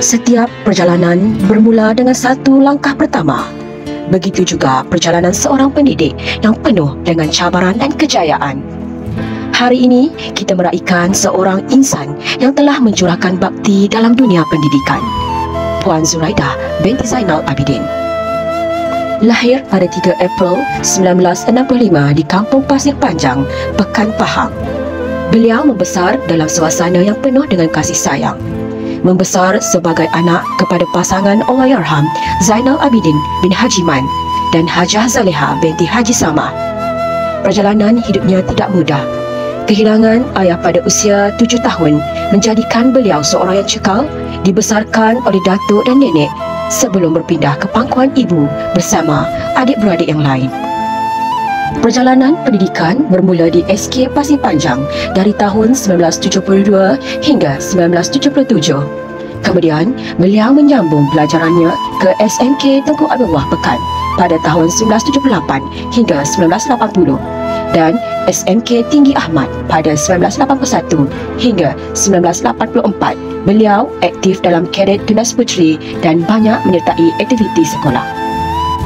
Setiap perjalanan bermula dengan satu langkah pertama. Begitu juga perjalanan seorang pendidik yang penuh dengan cabaran dan kejayaan. Hari ini, kita meraihkan seorang insan yang telah mencurahkan bakti dalam dunia pendidikan. Puan Zuraidah binti Zainal Abidin. Lahir pada 3 April 1965 di Kampung Pasir Panjang, Pekan Pahang. Beliau membesar dalam suasana yang penuh dengan kasih sayang. Membesar sebagai anak kepada pasangan Allahyarham Zainal Abidin bin Haji Man dan Hajah Zaleha binti Haji Samah. Perjalanan hidupnya tidak mudah. Kehilangan ayah pada usia 7 tahun menjadikan beliau seorang yang cekal, dibesarkan oleh datuk dan nenek sebelum berpindah ke pangkuan ibu bersama adik-beradik yang lain. Perjalanan pendidikan bermula di SK Pasir Panjang dari tahun 1972 hingga 1977. Kemudian, beliau menyambung pelajarannya ke SMK Tengku Abdullah Pekan pada tahun 1978 hingga 1980 dan SMK Tinggi Ahmad pada 1981 hingga 1984. Beliau aktif dalam Kadet Tunas Puteri dan banyak menyertai aktiviti sekolah.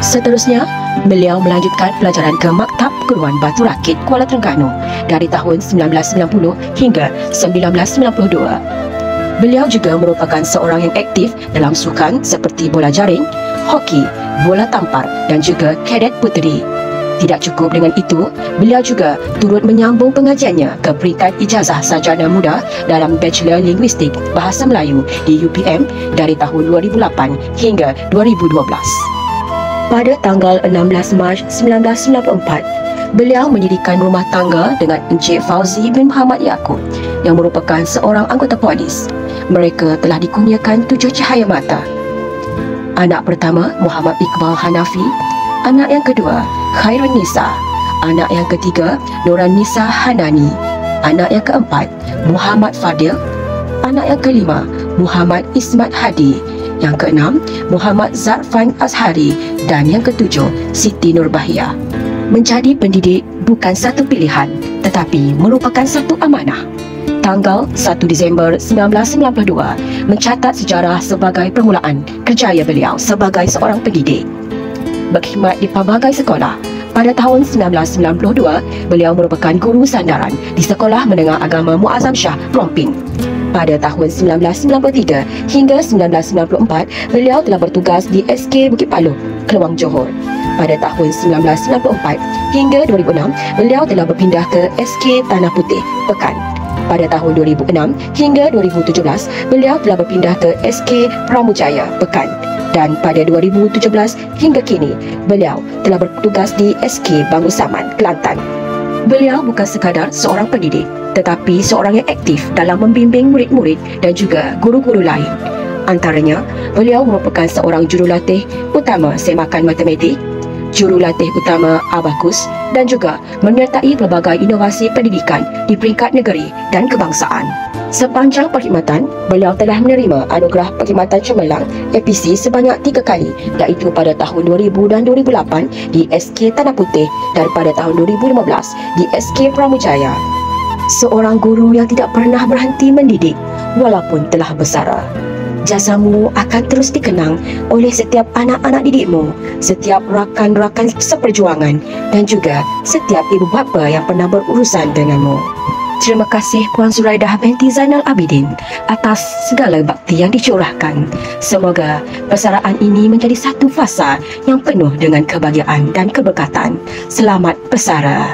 Seterusnya, beliau melanjutkan pelajaran ke Maktab Keguruan Batu Rakit Kuala Terengganu dari tahun 1990 hingga 1992. Beliau juga merupakan seorang yang aktif dalam sukan seperti bola jaring, hoki, bola tampar dan juga Kadet Puteri. Tidak cukup dengan itu, beliau juga turut menyambung pengajiannya ke peringkat ijazah sarjana muda dalam Bachelor Linguistik Bahasa Melayu di UPM dari tahun 2008 hingga 2012. Pada tanggal 16 Mac 1994, beliau mendirikan rumah tangga dengan Encik Fauzi bin Muhammad Yaakob yang merupakan seorang anggota polis. Mereka telah dikurniakan 7 cahaya mata. Anak pertama Muhammad Iqbal Hanafi, anak yang kedua Khairun Nisa, anak yang ketiga Nuran Nisa Hanani, anak yang keempat Muhammad Fadil, anak yang kelima Muhammad Ismat Hadi, yang keenam Muhammad Zarfan Azhari dan yang ketujuh Siti Nurbahiyah. Menjadi pendidik bukan satu pilihan tetapi merupakan satu amanah. Tanggal 1 Disember 1992 mencatat sejarah sebagai permulaan kerjaya beliau sebagai seorang pendidik. Berkhidmat di pelbagai sekolah. Pada tahun 1992, beliau merupakan guru sandaran di Sekolah Menengah Agama Muazzam Shah, Romping. Pada tahun 1993 hingga 1994, beliau telah bertugas di SK Bukit Paluh, Keluang Johor. Pada tahun 1994 hingga 2006, beliau telah berpindah ke SK Tanah Putih, Pekan. Pada tahun 2006 hingga 2017, beliau telah berpindah ke SK Pramujaya, Pekan. Dan pada 2017 hingga kini, beliau telah bertugas di SK Banggu Saman, Kelantan. Beliau bukan sekadar seorang pendidik, tetapi seorang yang aktif dalam membimbing murid-murid dan juga guru-guru lain. Antaranya, beliau merupakan seorang jurulatih utama semakan matematik, jurulatih utama abakus dan juga menyertai pelbagai inovasi pendidikan di peringkat negeri dan kebangsaan. Sepanjang perkhidmatan, beliau telah menerima anugerah perkhidmatan cemerlang APC sebanyak 3 kali, iaitu pada tahun 2000 dan 2008 di SK Tanah Putih dan pada tahun 2015 di SK Pramujaya. Seorang guru yang tidak pernah berhenti mendidik walaupun telah bersara. Jasamu akan terus dikenang oleh setiap anak-anak didikmu, setiap rakan-rakan seperjuangan dan juga setiap ibu bapa yang pernah berurusan denganmu. Terima kasih Puan Zuraidah binti Zainal Abidin atas segala bakti yang dicurahkan. Semoga persaraan ini menjadi satu fasa yang penuh dengan kebahagiaan dan keberkatan. Selamat bersara.